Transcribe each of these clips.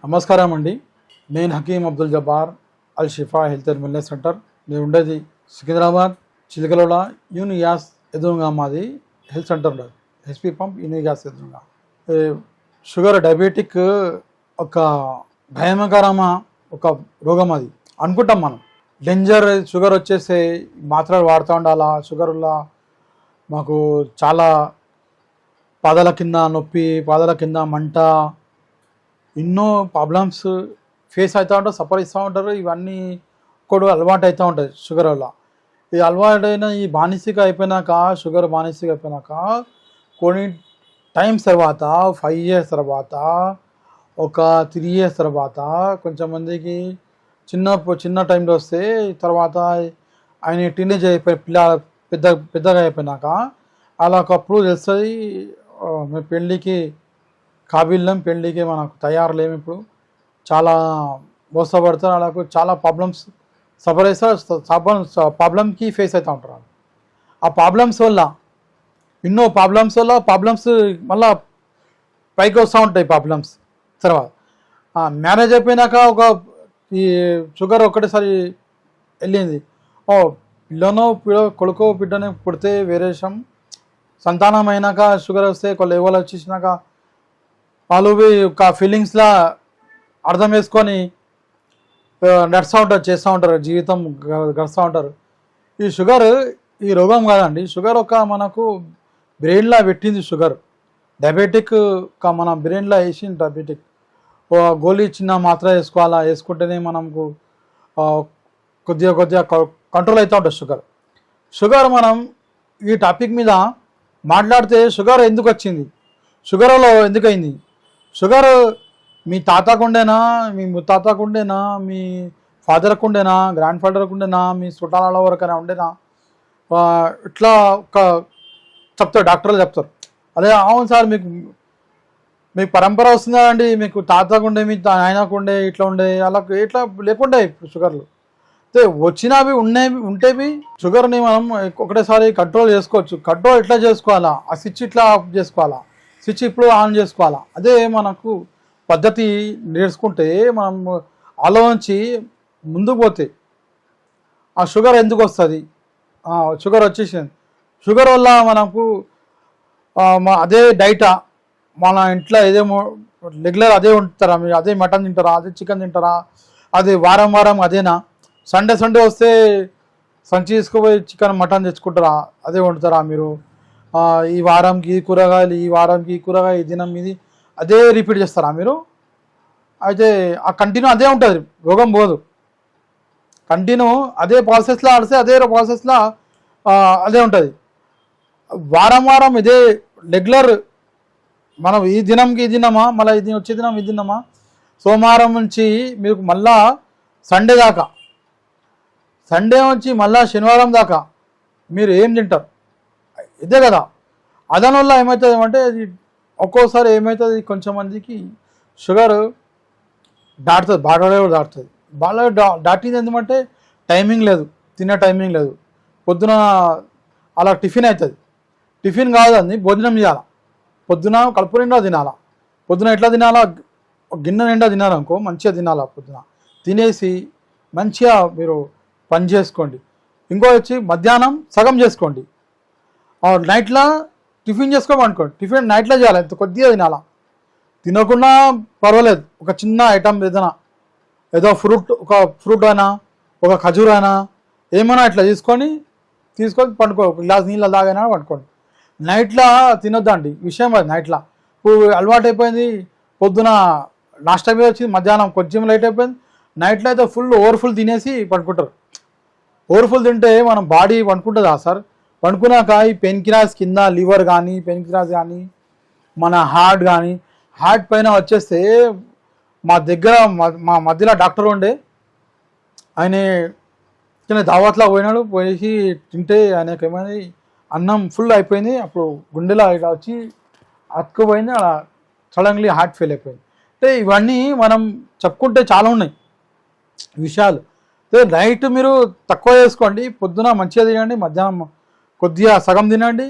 నమస్కారం అండి. నేను హకీం అబ్దుల్ జబ్బార్, అల్ షిఫా హెల్త్ అండ్ వెల్నెస్ సెంటర్. నేను ఉండేది సికింద్రాబాద్ చిలకలోడ యూనియాస్ ఎదురుగా మాది హెల్త్ సెంటర్ ఉండదు. హెచ్పి పంప్ యూనియాస్ ఎదురుగా. షుగర్ డయాబెటిక్ ఒక భయంకరమైన ఒక రోగం అది అనుకుంటాం మనం. డేంజర్ షుగర్ వచ్చేసి మాత్రలు వాడుతూ ఉండాలా. షుగర్ వల్ల మాకు చాలా పాదాల కింద నొప్పి, పాదాల కింద మంట, ఎన్నో ప్రాబ్లమ్స్ ఫేస్ అవుతూ ఉంటారు, సఫర్ ఇస్తూ ఉంటారు. ఇవన్నీ కూడా అలవాటు అవుతూ ఉంటుంది షుగర్ వల్ల. ఈ అలవాటైన ఈ బానిసగా అయిపోయినాక, షుగర్ బానిసగా అయిపోయినాక కొన్ని టైమ్స్ తర్వాత 5 years తర్వాత, ఒక 3 years తర్వాత, కొంచెం మందికి చిన్న టైంలో వస్తే తర్వాత ఆయన టీనేజ్ అయిపోయి పెద్దగా అయిపోయినాక అలా ఒకప్పుడు తెలుస్తుంది మేము పెళ్ళికి కాబిల్లం, పెళ్ళికి మనకు తయారు లేము. ఇప్పుడు చాలా మోసపడతారు. అలాగే చాలా ప్రాబ్లమ్స్ సఫర్ అవుతారు. ప్రాబ్లమ్కి ఫేస్ అవుతూ ఉంటారు. ఆ ప్రాబ్లమ్స్ వల్ల ఎన్నో ప్రాబ్లమ్స్ మళ్ళా పైకి వస్తూ ఉంటాయి. ప్రాబ్లమ్స్ తర్వాత మ్యారేజ్ అయిపోయినాక ఒక ఈ షుగర్ ఒకటేసారి వెళ్ళింది. పిల్లనో కొడుకో బిడ్డని పుడితే వేరే విషయం. సంతానం అయినాక షుగర్ వస్తే ఒక లెవెల్ వచ్చేసినాక వాళ్ళు ఒక ఫీలింగ్స్లా అర్థం చేసుకొని నడుస్తూ ఉంటారు, చేస్తూ ఉంటారు, జీవితం గడుస్తూ ఉంటారు. ఈ షుగర్ ఈ రోగం కాదండి. షుగర్ ఒక మనకు బ్రెయిన్లో పెట్టింది. షుగర్ డయాబెటిక్ మన బ్రెయిన్లో వేసింది. డయాబెటిక్ గోళీ చిన్న మాత్ర వేసుకోవాలా, వేసుకుంటేనే మనకు కొద్దిగా కంట్రోల్ అవుతూ ఉంటుంది షుగర్. మనం ఈ టాపిక్ మీద మాట్లాడితే షుగర్ ఎందుకు వచ్చింది, షుగర్లో ఎందుకు అయింది, షుగర్ మీ తాతకుండేనా, మీ ముత్తాతకుండేనా, మీ ఫాదర్కు ఉండేనా, గ్రాండ్ ఫాదర్కు ఉండేనా, మీ చుట్టాల వరకైనా ఉండేనా, ఇట్లా ఒక చెప్తారు, డాక్టర్లు చెప్తారు. అదే అవును సార్ మీకు పరంపర వస్తుందా అండి, మీకు తాతకుండే, మీ ఆయనకుండే, ఇట్లా ఉండే, అలా ఇట్లా లేకుండే షుగర్లు వచ్చినవి ఉంటేవి. షుగర్ని మనం ఒకటేసారి కంట్రోల్ చేసుకోవచ్చు. కంట్రోల్ ఎట్లా చేసుకోవాలా, ఆ స్విచ్ ఇట్లా ఆఫ్ చేసుకోవాలా, స్విచ్ ఇప్పుడు ఆన్ చేసుకోవాలా, అదే మనకు పద్ధతి నేర్చుకుంటే మనం ఆలోచించి ముందుకు పోతే ఆ షుగర్ ఎందుకు వస్తుంది. షుగర్ వచ్చేసింది. షుగర్ వల్ల మనకు అదే డైటా మన ఇంట్లో ఏదేమో రెగ్యులర్ అదే ఉంటారా, మీరు అదే మటన్ తింటారా, అదే చికెన్ తింటారా, అది వారం అదేనా, సండే వస్తే సంచి తీసుకుపోయి చికెన్ మటన్ తెచ్చుకుంటారా, అదే వండుతారా మీరు, ఈ వారంకి ఈ కూరగాయలు, ఈ వారంకి ఈ కూరగాయ, ఈ దినం ఇది అదే రిపీట్ చేస్తారా మీరు. అయితే ఆ కంటిన్యూ అదే ఉంటుంది, రోగం పోదు. కంటిన్యూ అదే ప్రాసెస్లో ఆడితే అదే ప్రాసెస్లో అదే ఉంటుంది. వారం ఇదే రెగ్యులర్. మనం ఈ దినంకి ఈ తిన్నామా, మళ్ళీ ఇది వచ్చే దినం ఇది తిన్నామా, సోమవారం నుంచి మీకు మళ్ళా సండే దాకా, సండే నుంచి మళ్ళీ శనివారం దాకా మీరు ఏం తింటారు, ఇదే కదా. దానివల్ల ఏమవుతుంది అంటే ఒక్కోసారి ఏమవుతుంది, కొంచెం మందికి షుగర్ దాటుతుంది, బాగా దాటుతుంది. బాగా దాటింది ఎందుకంటే టైమింగ్ లేదు, తినే టైమింగ్ లేదు. పొద్దున అలా టిఫిన్ అవుతుంది, టిఫిన్ కాదు అది భోజనం చేయాలి. పొద్దున కడుపు నిండా తినాలా. పొద్దున ఎట్లా తినాలా, గిన్నె నిండా తినాలనుకో, మంచిగా తినాలా. పొద్దున తినేసి మంచిగా మీరు పని చేసుకోండి. ఇంకో వచ్చి మధ్యాహ్నం సగం చేసుకోండి. నైట్లో టిఫిన్ చేసుకోమనుకోండి, టిఫిన్ నైట్లో చేయాలి, ఎంత కొద్దిగా తినాలా. తినకుండా పర్వాలేదు, ఒక చిన్న ఐటమ్ ఏదో ఒక ఫ్రూట్ అయినా, ఒక ఖజూర్ అయినా, ఏమైనా ఇట్లా తీసుకొని పండుకో, ఒక గ్లాస్ నీళ్ళు తాగైనా పండుకోండి. నైట్లో తినొద్దండి విషయం అది. నైట్లో ఇప్పుడు అలవాటు అయిపోయింది, పొద్దున నాష్టా మీద వచ్చింది, మధ్యాహ్నం కొంచెం లైట్ అయిపోయింది, నైట్లో అయితే ఓవర్ఫుల్ తినేసి పండుకుంటారు. ఓవర్ఫుల్ తింటే మనం బాడీ పండుకుంటుందా సార్. పండుకున్నాక ఈ పెయిన్కిరాస్ కింద లివర్ కానీ, పెయిన్కిరాస్ కానీ, మన హార్ట్ కానీ, హార్ట్ పైన వచ్చేస్తే మా దగ్గర మా మధ్యలో డాక్టర్ ఉండే, ఆయన దావత్లో పోయేసి తింటే ఆయనకి ఏమైంది, అన్నం ఫుల్ అయిపోయింది. అప్పుడు గుండెలో ఇలా వచ్చి అతుక్కుపోయింది, అలా సడన్లీ హార్ట్ ఫెయిల్ అయిపోయింది. అంటే ఇవన్నీ మనం చెప్పుకుంటే చాలా ఉన్నాయి విషయాలు. నైట్ మీరు తక్కువ చేసుకోండి, పొద్దున మంచిగా తినండి, మధ్యాహ్నం కొద్దిగా సగం తినండి,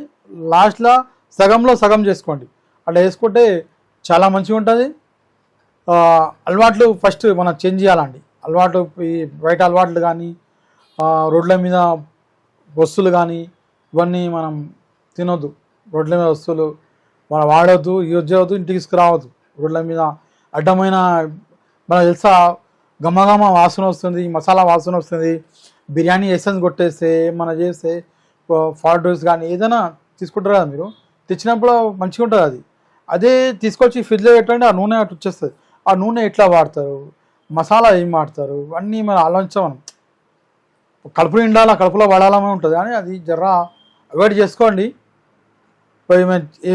లాస్ట్లో సగంలో సగం చేసుకోండి. అట్లా వేసుకుంటే చాలా మంచిగా ఉంటుంది. అలవాట్లు ఫస్ట్ మనం చేంజ్ చేయాలండి. అలవాటు ఈ బయట అలవాట్లు కానీ రోడ్ల మీద వస్తువులు కానీ ఇవన్నీ మనం తినొద్దు. రోడ్ల మీద వస్తువులు మనం వాడవద్దు, యూజ్ చేయవద్దు, ఇంటికి తీసుకురావద్దు. రోడ్ల మీద అడ్డమైన మనకు తెలుసా గమగమ వాసన వస్తుంది, మసాలా వాసన వస్తుంది. బిర్యానీ ఎసెన్స్ కొట్టేస్తే మన చేస్తే ఫాల్ట్ రైస్ కానీ ఏదైనా తీసుకుంటారు కదా మీరు, తెచ్చినప్పుడు మంచిగా ఉంటుంది అది. అదే తీసుకొచ్చి ఫ్రిడ్జ్లో పెట్టండి, ఆ నూనె అటు వచ్చేస్తుంది. ఆ నూనె ఎట్లా వాడతారు, మసాలా ఏం వాడతారు, అన్నీ మనం ఆలోచించాం. మనం కడుపు నిండాలా, కడుపులో పడాలని ఉంటుంది, కానీ అది జర అవాయిడ్ చేసుకోండి.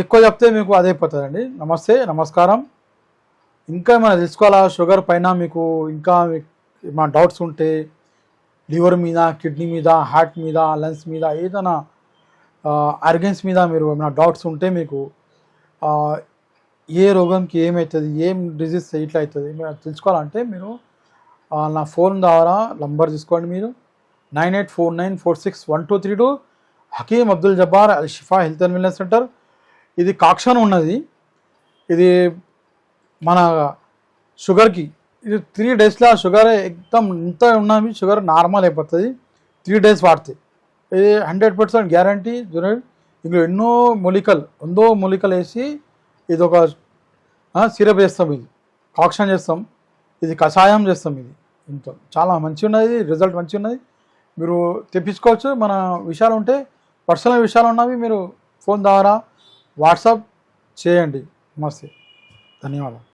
ఎక్కువ చెప్తే మీకు అదే అయిపోతుందండి. నమస్తే, నమస్కారం. ఇంకా ఏమైనా తెలుసుకోవాలా షుగర్ పైన మీకు ఇంకా మా డౌట్స్ ఉంటే లివర్ మీద, కిడ్నీ మీద, హార్ట్ మీద, లంగ్స్ మీద, ఏదైనా ఆర్గన్స్ మీద మీరు ఏమైనా డౌట్స్ ఉంటే మీకు ఏ రోగంకి ఏమవుతుంది, ఏం డిజీజ్ ఇట్లా అవుతుంది మీరు తెలుసుకోవాలంటే మీరు నా ఫోన్ ద్వారా నంబర్ తీసుకోండి. మీరు 9849461232 హకీం అబ్దుల్ జబ్బార్ అల్ షిఫా హెల్త్ అండ్ వెల్నెస్ సెంటర్. ఇది కాక్షన్ ఉన్నది. ఇది మన షుగర్కి ఇది 3 డేస్లో షుగర్ ఎక్దమ్ ఇంత ఉన్నవి షుగర్ నార్మల్ అయిపోతుంది 3 డేస్ వాడితే. ఇది 100% గ్యారంటీ. చూడండి, ఇందులో ఎన్నో మూలికలు వేసి ఇది ఒక సిరప్ చేస్తాం, ఇది కాక్షన్ చేస్తాం, ఇది కషాయం చేస్తాం. ఇది ఇంత చాలా మంచిగా ఉన్నది, రిజల్ట్ మంచిగా ఉన్నది. మీరు తెప్పించుకోవచ్చు. మన విషయాలు ఉంటే పర్సనల్ విషయాలు ఉన్నవి మీరు ఫోన్ ద్వారా వాట్సాప్ చేయండి. నమస్తే, ధన్యవాదాలు.